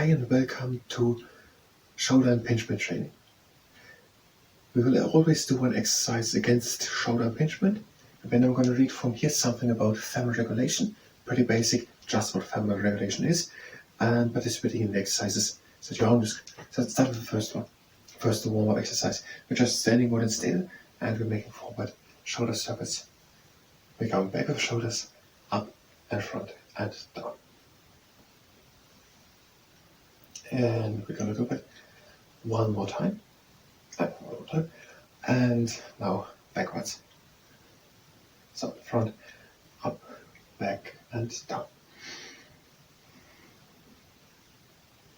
Hi and welcome to shoulder impingement training. We will always do one exercise against shoulder impingement, and then I'm going to read from here something about thermoregulation, pretty basic, just what thermoregulation is, and participating in the exercises at your own risk. So let's start with the first one. First, the warm-up exercise. We're just standing more than still, and we're making forward shoulder circles. We're going back with shoulders, up and front and down. And we're going to do it one more time, and now backwards. So front, up, back and down.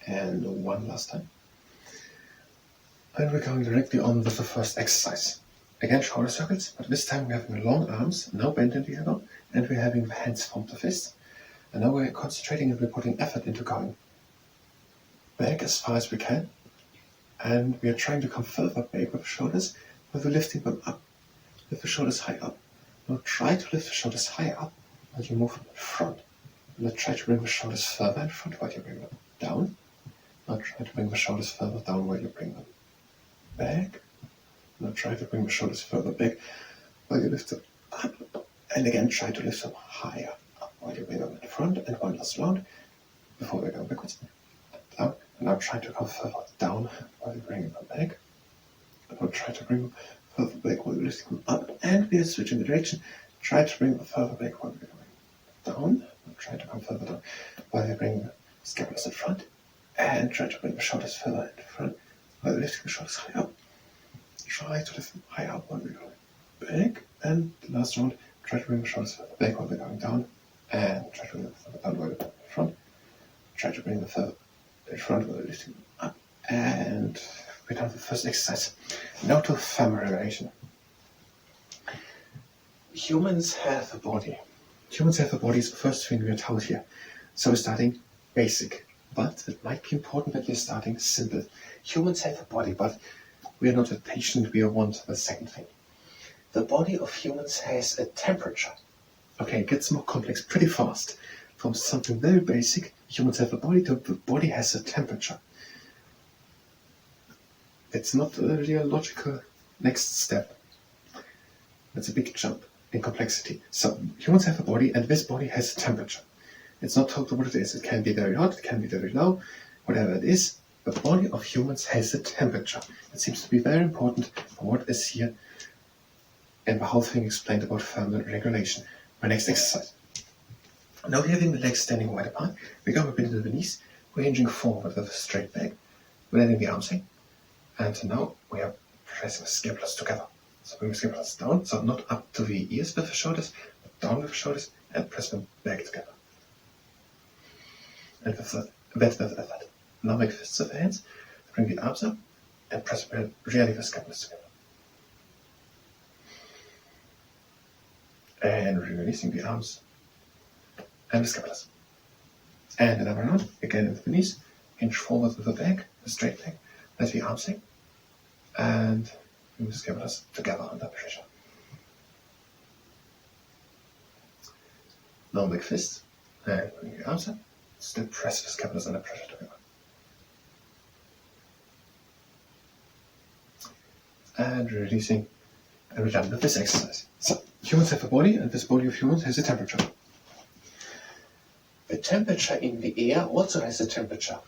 And one last time. And we're going directly on with the first exercise. Again, shoulder circles, but this time we're having long arms, no bend in the elbow, and we're having the hands formed to fist. And now we're concentrating and we're putting effort into going back as far as we can, and we are trying to come further back with the shoulders, but we're lifting them up, lift the shoulders high up. Now try to lift the shoulders high up as you move in front. Now try to bring the shoulders further in front while you bring them down. Now try to bring the shoulders further down while you bring them back. Now try to bring the shoulders further back while you lift them up, and again try to lift them higher up while you bring them in front, and one last round before we go backwards. Down. And now try to come further down while you bring them back. And now try to bring them further back while you lift them up, and we are switching the direction. Try to bring them further back while we're going down. Now try to come further down while you bring the scapulas in front, and try to bring the shoulders further in front while you're lifting the shoulders high up. Try to lift them high up while we're going back, and the last round, try to bring the shoulders further back while we're going down, and try to bring them further down while we're going in front. Try to bring them further in front while we're lifting them up, and we're done with the first exercise. Now to thermoregulation. Humans have a body. Humans have a body is the first thing we are told here. So we're starting basic, but it might be important that we're starting simple. Humans have a body, but we are not a patient, we want the second thing. The body of humans has a temperature. Okay, it gets more complex pretty fast. From something very basic, humans have a body, to the body has a temperature. It's not really a logical next step. It's a big jump in complexity. So humans have a body, and this body has a temperature. It's not told what it is. It can be very hot, it can be very low, whatever it is. The body of humans has a temperature. It seems to be very important for what is here and the whole thing explained about thermal regulation. My next exercise. Now we're having the legs standing wide apart. We go a bit into the knees. We're hinging forward with a straight back. We're letting the arms hang. And now we are pressing the scapulas together. So bring the scapulas down, so not up to the ears with the shoulders, but down with the shoulders, and press them back together. And with effort. Now make fists of the hands, bring the arms up, and press really the scapulas together. And releasing the arms and the scapulas. And another round, again into the knees, hinge forward with the back, the straight back, let the arms hang, and bring the scapulas together under pressure. Now make fists, and bring the arms up, still press the scapulas under pressure together. And releasing, and we're done with this exercise. So, humans have a body, and this body of humans has a temperature. The temperature in the air also has a temperature.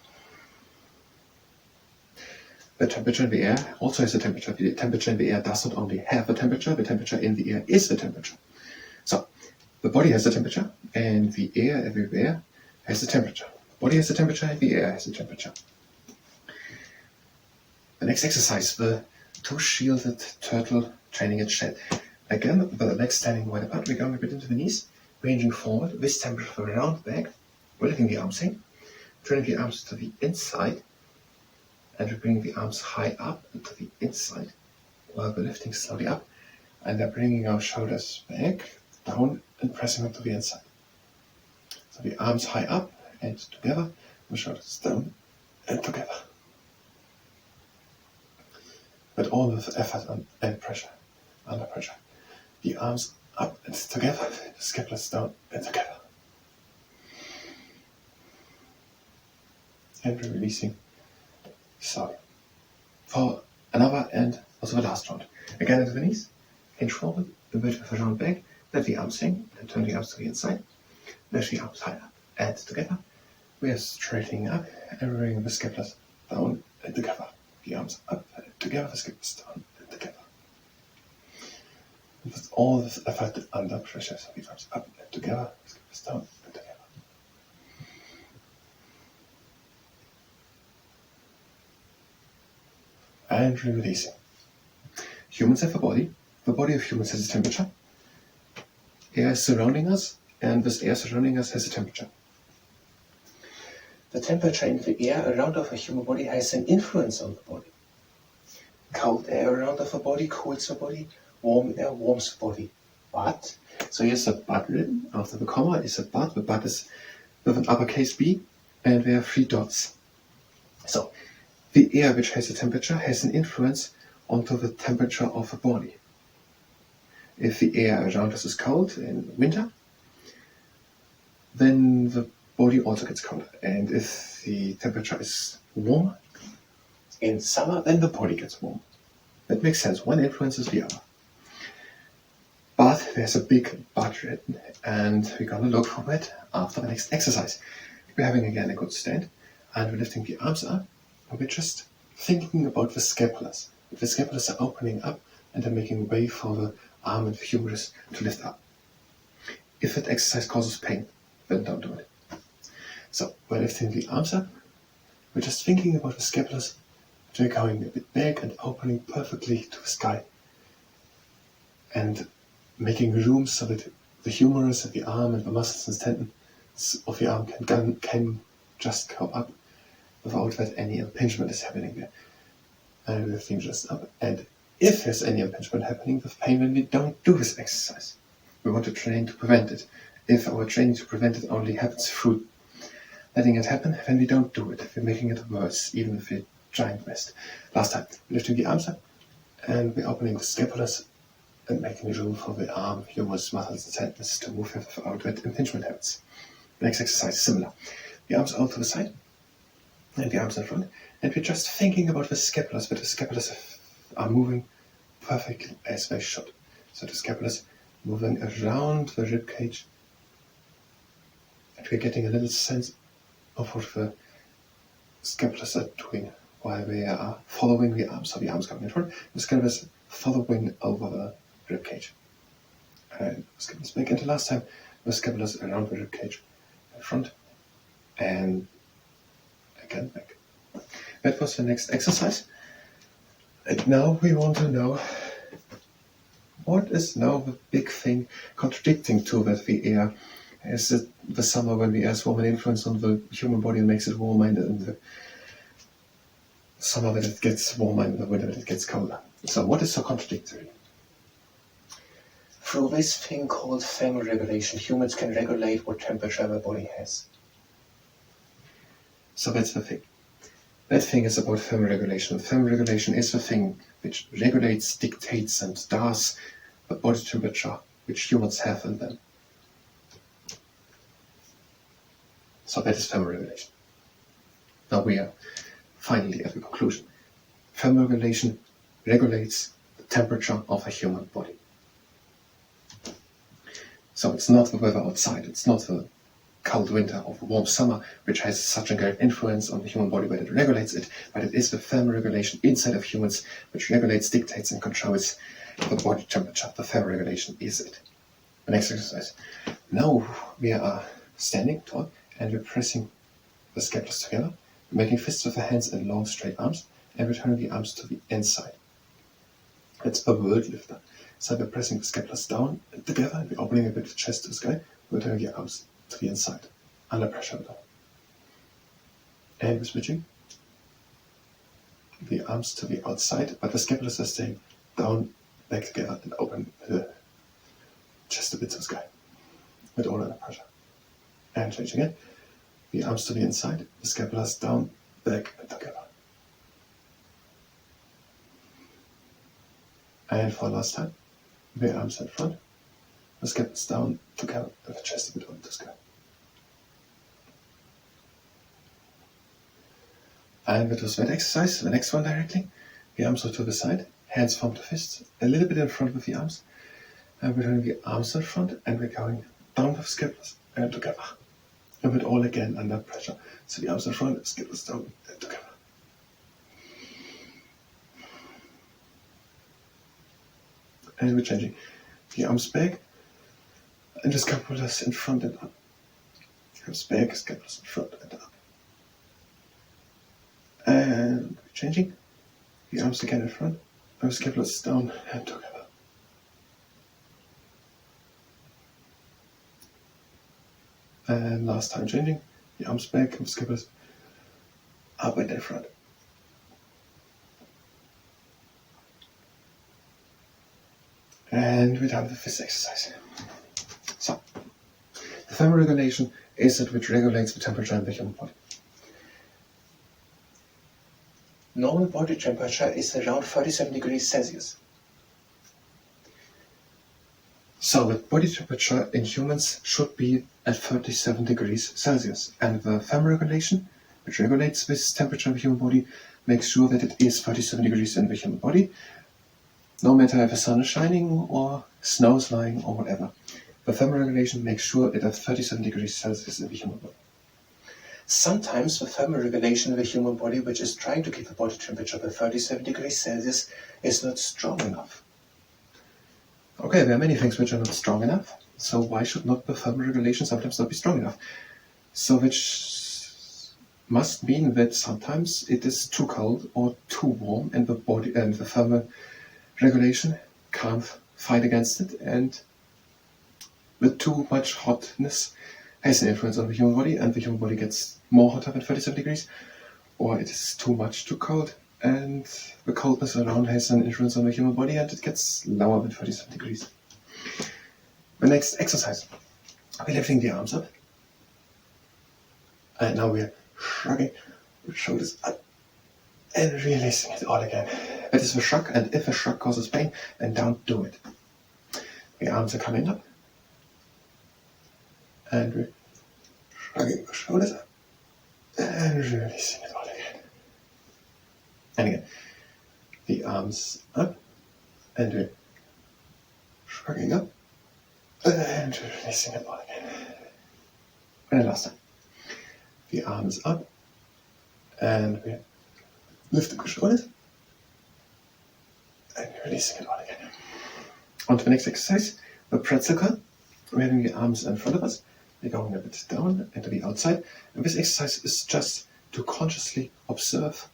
The temperature in the air also has a temperature. The temperature in the air does not only have a temperature, the temperature in the air is the temperature. So, the body has a temperature, and the air everywhere has a temperature. The body has a temperature, and the air has a temperature. The next exercise, the two-shielded turtle training its shell. Again, with the legs standing wide apart, we're going a bit into the knees, ranging forward, this temperature around back, we're letting the arms hang, turning the arms to the inside, and we're bringing the arms high up and to the inside, while we're lifting slowly up, and then bringing our shoulders back, down, and pressing them to the inside. So the arms high up and together, the shoulders down and together. But all with effort and pressure, under pressure. The arms up and together, the scapulas down and together. and we're releasing. So, for another and also the last round. Again into the knees, hinge forward, a bit of a round back, let the arms hang, and turn the arms to the inside, lift the arms high up, and together. We are straightening up and bringing the scapulars down and together. The arms up and together, the scapulars down and together. And with all this effort under pressure, so the arms up and together, the scapulars down and together. And releasing. Humans have a body. The body of humans has a temperature. Air is surrounding us, and this air surrounding us has a temperature. The temperature in the air around of a human body has an influence on the body. Cold air around of a body cools the body, warm air warms the body. But, so here's a but written, after the comma is a but, the but is with an uppercase B, and we have 3 dots. So, the air which has a temperature has an influence onto the temperature of the body. If the air around us is cold in winter, then the body also gets colder. And if the temperature is warm in summer, then the body gets warm. That makes sense. One influences the other. But there's a big but written, and we're going to look for it after the next exercise. We're having again a good stand, and we're lifting the arms up, and we're just thinking about the scapulars. The scapulars are opening up and are making way for the arm and the humerus to lift up. If that exercise causes pain, then don't do it. So we're lifting the arms up, we're just thinking about the scapulars, they're going a bit back and opening perfectly to the sky. And making room so that the humerus of the arm and the muscles and tendons of the arm can just go up without that any impingement is happening there. And lifting just up. And if there's any impingement happening with pain when we don't do this exercise, we want to train to prevent it. If our training to prevent it only happens through letting it happen, then we don't do it. We're making it worse, even with a giant rest. Last time, we're lifting the arms up, and we're opening the scapulars and making room for the arm, humerus, muscles, and tendons to move without that impingement happens. The next exercise is similar. The arms out to the side, and the arms in front, and we're just thinking about the scapulars, but the scapulars are moving perfectly as they should. So the scapulars moving around the rib cage, and we're getting a little sense of what the scapulars are doing while we are following the arms. So the arms coming in front, the scapulars following over the rib cage. And the scapulars back into last time, the scapulars around the rib cage in front, and again back. That was the next exercise. And now we want to know, what is now the big thing contradicting to that the air? Is it the summer when the air is warm and influence on the human body and makes it warmer, and in the summer that it gets warmer and in the winter that it gets colder? So what is so contradictory? Through this thing called thermoregulation, humans can regulate what temperature their body has. So that's the thing. That thing is about thermoregulation. Thermoregulation is the thing which regulates, dictates, and does the body temperature which humans have in them. So that is thermoregulation. Now we are finally at the conclusion. Thermoregulation regulates the temperature of a human body. So it's not the weather outside, it's not the cold winter or the warm summer which has such a great influence on the human body but it regulates it, but it is the thermoregulation inside of humans which regulates, dictates and controls the body temperature. The thermoregulation is it. The next exercise. Now we are standing tall and we're pressing the scapulars together, making fists with the hands and long straight arms, and we're turning the arms to the inside. It's a world lifter. So we're pressing the scapulars down and together, and we're opening a bit the chest to the sky, we're turning the arms to the inside, under pressure down. And we're switching the arms to the outside, but the scapulars are staying down, back together, and open the chest a bit to the sky, with all under pressure. And change again. The arms to the inside, the scapulars down, back, and together. And for last time, the arms in front, the scapulars down, together, and the chest a bit on the sky. And with the sweat exercise, the next one directly, the arms are to the side, hands form to fists, a little bit in front with the arms. And we're doing the arms in front, and we're going down with scapulars and together. And with all again under pressure. So the arms in front, scapulars down and together. And we're changing the arms back, and the scapulars in front and up. Arms back, scapulars in front and up. And we're changing the arms again in front, and the scapulars down and together. And last time changing, the arms back, and the scapulars up and in front. And we're done with this exercise. So, the thermoregulation is it which regulates the temperature in the human body. Normal body temperature is around 37 degrees Celsius. So the body temperature in humans should be at 37 degrees Celsius. And the thermoregulation, which regulates this temperature of the human body, makes sure that it is 37 degrees in the human body, no matter if the sun is shining or snow is lying or whatever. The thermoregulation makes sure it is 37 degrees Celsius in the human body. Sometimes the thermoregulation of the human body, which is trying to keep the body temperature at 37 degrees Celsius, is not strong enough. Okay, there are many things which are not strong enough, so why should not the thermoregulation sometimes not be strong enough? So which must mean that sometimes it is too cold or too warm, and the body and the thermoregulation can't fight against it, and with too much hotness has an influence on the human body, and the human body gets more hotter than 37 degrees, or it is too much too cold, and the coldness around has an influence on the human body, and it gets lower than 37 degrees. The next exercise, we're lifting the arms up, and now we're shrugging the shoulders up and releasing it all again. It is a shrug, and if a shrug causes pain, then don't do it. The arms are coming up, and we're shrugging the shoulders up and releasing it all again. And again, the arms up, and we're shrugging up and releasing it all again. And last time, the arms up, and we're lifting the shoulders and releasing it all again. On to the next exercise, the pretzel curl. We're having the arms in front of us. We're going a bit down and to the outside. And this exercise is just to consciously observe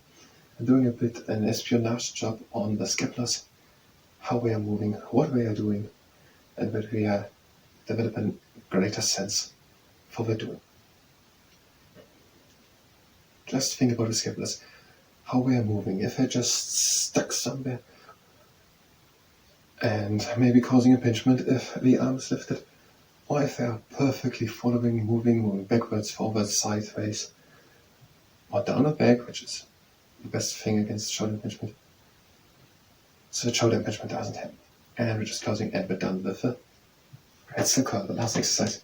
and doing a bit an espionage job on the scapulars, how we are moving, what we are doing, and that we are developing greater sense for what we're doing. Just think about the scapulars, how we are moving. If they're just stuck somewhere and maybe causing impingement if the arm is lifted, or if they are perfectly following, moving backwards, forwards, sideways, or down and back, which is the best thing against shoulder impingement. So the shoulder impingement doesn't happen. And we're just closing, and we're done with the pretzel curl, the last exercise.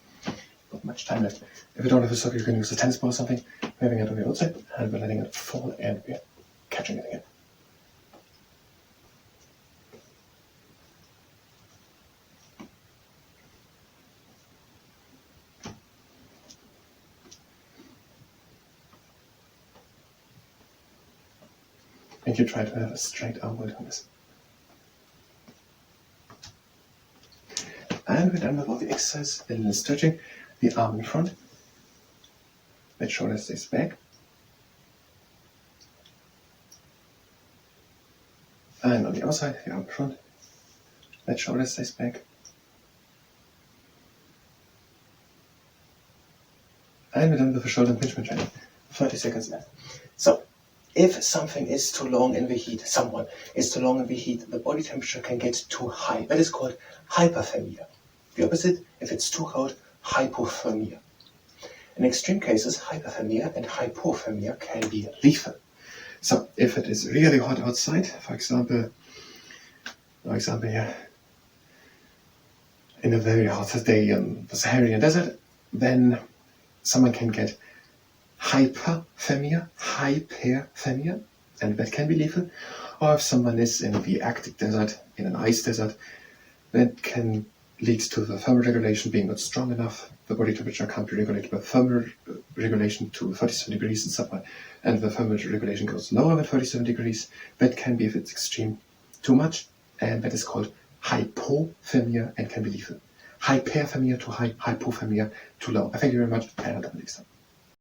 Not much time left. If you don't have a sock, you can use a tennis ball or something. We're having it on the outside, and we're letting it fall, and we're catching it again. And you try to have a straight arm while doing this. And we're done with all the exercise. A little stretching. The arm in front. That shoulder stays back. And on the outside, the arm in front. That shoulder stays back. And we're done with the shoulder impingement training. 30 seconds left. So, if something is too long in the heat, someone is too long in the heat, the body temperature can get too high. That is called hyperthermia. The opposite, if it's too cold, hypothermia. In extreme cases, hyperthermia and hypothermia can be lethal. So, if it is really hot outside, for example here, in a very hot day in the Saharan desert, then someone can get hyperthermia, and that can be lethal. Or if someone is in the Arctic desert, in an ice desert, that can lead to the thermoregulation being not strong enough. The body temperature can't be regulated by thermoregulation to 37 degrees in summer, and the thermoregulation goes lower than 37 degrees. That can be, if it's extreme, too much, and that is called hypothermia and can be lethal. Hyperthermia to high, hypothermia to low. Thank you very much, and until next time.